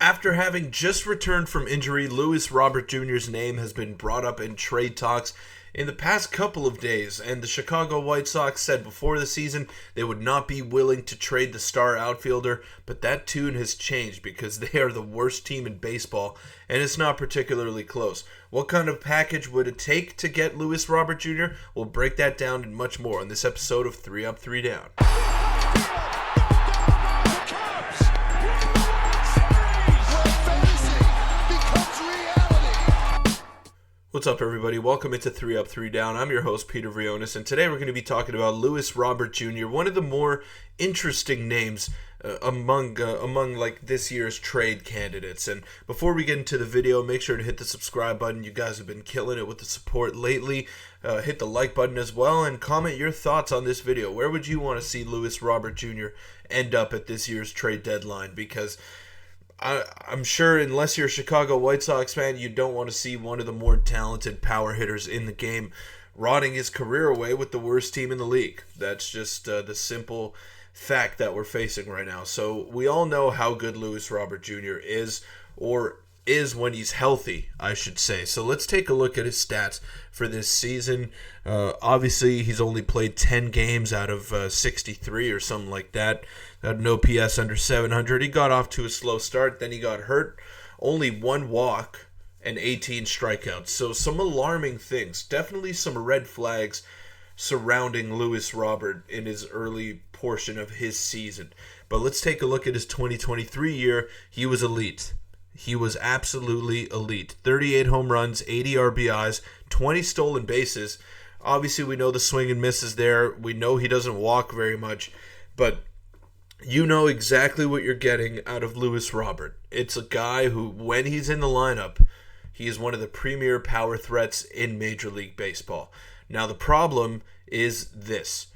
After having just returned from injury, Luis Robert Jr.'s name has been brought up in trade talks in the past couple of days, and the Chicago White Sox said before the season they would not be willing to trade the star outfielder, but that tune has changed because they are the worst team in baseball, and it's not particularly close. What kind of package would it take to get Luis Robert Jr.? We'll break that down and much more on this episode of 3 Up, 3 Down. What's up, everybody? Welcome into 3 Up, 3 Down. I'm your host, Peter Vryonis, and today we're going to be talking about Luis Robert Jr., one of the more interesting names among this year's trade candidates. And before we get into the video, make sure to hit the subscribe button. You guys have been killing it with the support lately. Hit the like button as well, and comment your thoughts on this video. Where would you want to see Luis Robert Jr. end up at this year's trade deadline? Because I'm sure unless you're a Chicago White Sox fan, you don't want to see one of the more talented power hitters in the game rotting his career away with the worst team in the league. That's just the simple fact that we're facing right now. So we all know how good Luis Robert Jr. is, or is when he's healthy, I should say. So let's take a look at his stats for this season. Obviously, he's only played 10 games out of 63 or something like that. Had an OPS under 700. He got off to a slow start, then he got hurt. Only one walk and 18 strikeouts. So some alarming things. Definitely some red flags surrounding Luis Robert in his early portion of his season. But let's take a look at his 2023 year. He was elite. He was absolutely elite. 38 home runs, 80 RBIs, 20 stolen bases. Obviously, we know the swing and misses there. We know he doesn't walk very much. But you know exactly what you're getting out of Luis Robert. It's a guy who, when he's in the lineup, he is one of the premier power threats in Major League Baseball. Now, the problem is this.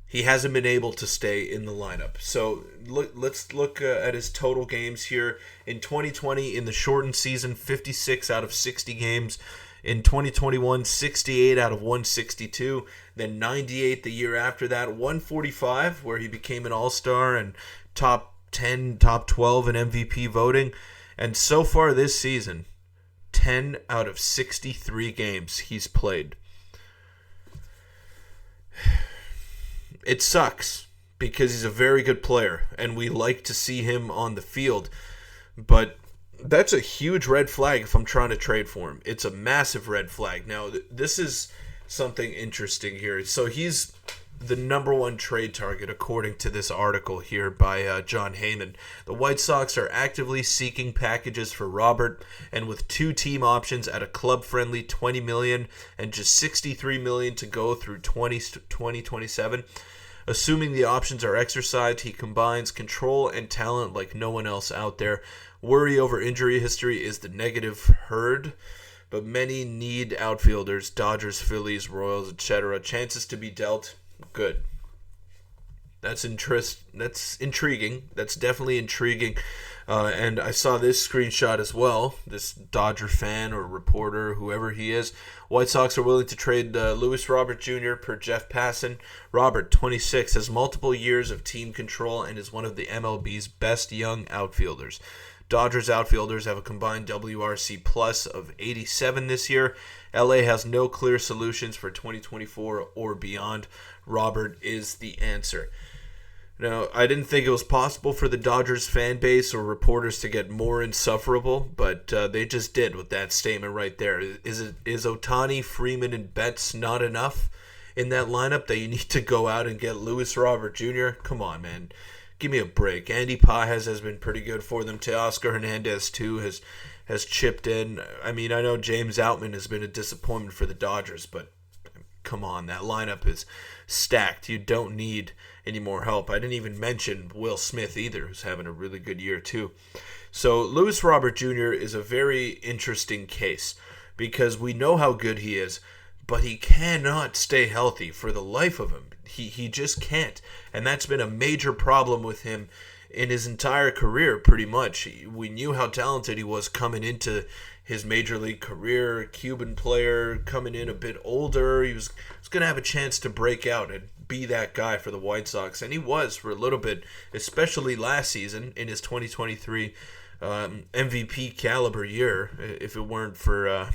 He hasn't been able to stay in the lineup. So let's look at his total games here. In 2020, in the shortened season, 56 out of 60 games. In 2021, 68 out of 162. Then 98 the year after that. 145, where he became an all-star and top 10, top 12 in MVP voting. And so far this season, 10 out of 63 games he's played. It sucks because he's a very good player and we like to see him on the field. But that's a huge red flag if I'm trying to trade for him. It's a massive red flag. Now, this is something interesting here. So he's the number one trade target according to this article here by John Heyman. The White Sox are actively seeking packages for Robert, and with two team options at a club-friendly $20 million and just $63 million to go through 2027. Assuming the options are exercised, he combines control and talent like no one else out there. Worry over injury history is the negative herd, but many need outfielders, Dodgers, Phillies, Royals, etc. Chances to be dealt, good. That's intriguing. That's definitely intriguing. And I saw this screenshot as well. This Dodger fan or reporter, whoever he is. White Sox are willing to trade Luis Robert Jr. per Jeff Passan. Robert, 26, has multiple years of team control and is one of the MLB's best young outfielders. Dodgers outfielders have a combined WRC plus of 87 this year. LA has no clear solutions for 2024 or beyond. Robert is the answer. Now, I didn't think it was possible for the Dodgers fan base or reporters to get more insufferable, but they just did with that statement right there. Is Ohtani, Freeman, and Betts not enough in that lineup that you need to go out and get Luis Robert Jr.? Come on, man. Give me a break. Andy Pajes has been pretty good for them. Teoscar Hernandez, too, has chipped in. I mean, I know James Outman has been a disappointment for the Dodgers, but come on, that lineup is stacked. You don't need any more help. I didn't even mention Will Smith either, who's having a really good year too. So Luis Robert Jr. is a very interesting case because we know how good he is, but he cannot stay healthy for the life of him. He just can't. And that's been a major problem with him in his entire career, pretty much. We knew how talented he was coming into his major league career. Cuban player, coming in a bit older. He was going to have a chance to break out. And be that guy for the White Sox, and he was for a little bit, especially last season in his 2023 MVP caliber year. If it weren't for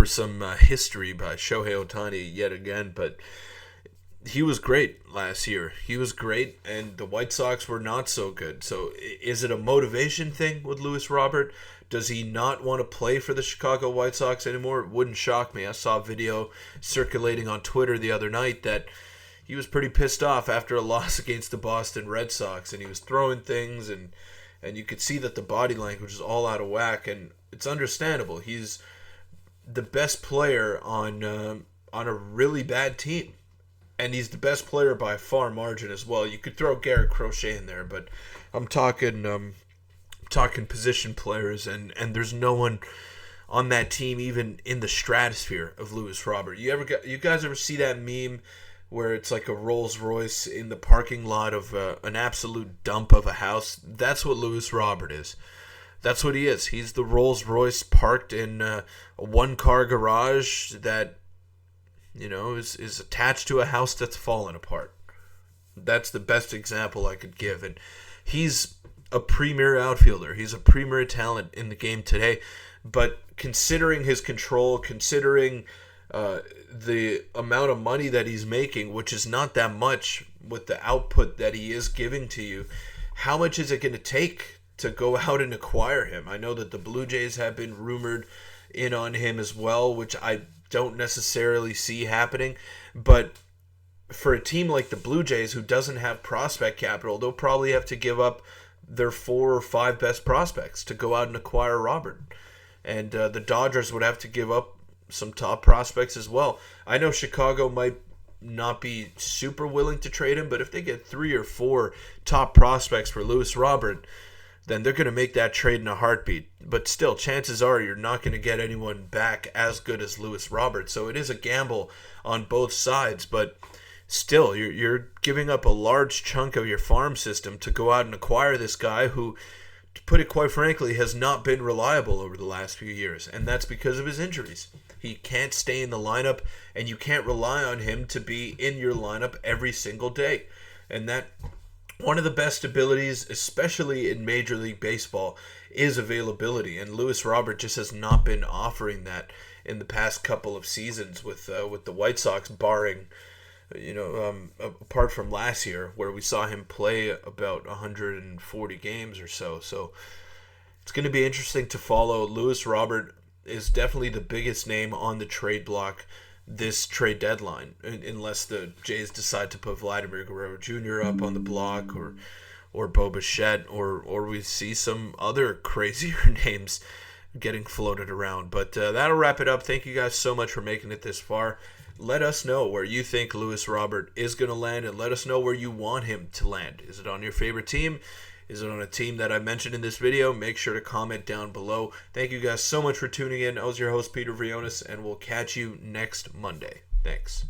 some history by Shohei Ohtani yet again, but he was great last year. He was great, and the White Sox were not so good. So is it a motivation thing with Luis Robert? Does he not want to play for the Chicago White Sox anymore? It wouldn't shock me. I saw a video circulating on Twitter the other night that he was pretty pissed off after a loss against the Boston Red Sox, and he was throwing things, and you could see that the body language is all out of whack, and it's understandable. He's the best player on a really bad team. And he's the best player by far margin as well. You could throw Garrett Crochet in there, but I'm talking position players, and there's no one on that team even in the stratosphere of Luis Robert. You guys ever see that meme where it's like a Rolls Royce in the parking lot of an absolute dump of a house? That's what Luis Robert is. That's what he is. He's the Rolls Royce parked in a one-car garage that is attached to a house that's fallen apart. That's the best example I could give. And he's a premier outfielder. He's a premier talent in the game today. But considering his control, considering the amount of money that he's making, which is not that much with the output that he is giving to you, how much is it going to take to go out and acquire him? I know that the Blue Jays have been rumored in on him as well, which I don't necessarily see happening, but for a team like the Blue Jays who doesn't have prospect capital, they'll probably have to give up their 4 or 5 best prospects to go out and acquire Robert. And the Dodgers would have to give up some top prospects as well. I know Chicago might not be super willing to trade him, but if they get 3 or 4 top prospects for Luis Robert, then they're going to make that trade in a heartbeat. But still, chances are you're not going to get anyone back as good as Luis Robert. So it is a gamble on both sides. But still, you're giving up a large chunk of your farm system to go out and acquire this guy who, to put it quite frankly, has not been reliable over the last few years. And that's because of his injuries. He can't stay in the lineup, and you can't rely on him to be in your lineup every single day. And that... one of the best abilities, especially in Major League Baseball, is availability, and Luis Robert just has not been offering that in the past couple of seasons with the White Sox, barring, apart from last year where we saw him play about 140 games or so. So it's going to be interesting to follow. Luis Robert is definitely the biggest name on the trade block this trade deadline, unless the Jays decide to put Vladimir Guerrero Jr. up on the block, or Bo Bichette, or we see some other crazier names getting floated around. But that'll wrap it up. Thank you guys so much for making it this far. Let us know where you think Luis Robert is going to land, and let us know where you want him to land. Is it on your favorite team? Is it on a team that I mentioned in this video? Make sure to comment down below. Thank you guys so much for tuning in. I was your host, Peter Vryonis, and we'll catch you next Monday. Thanks.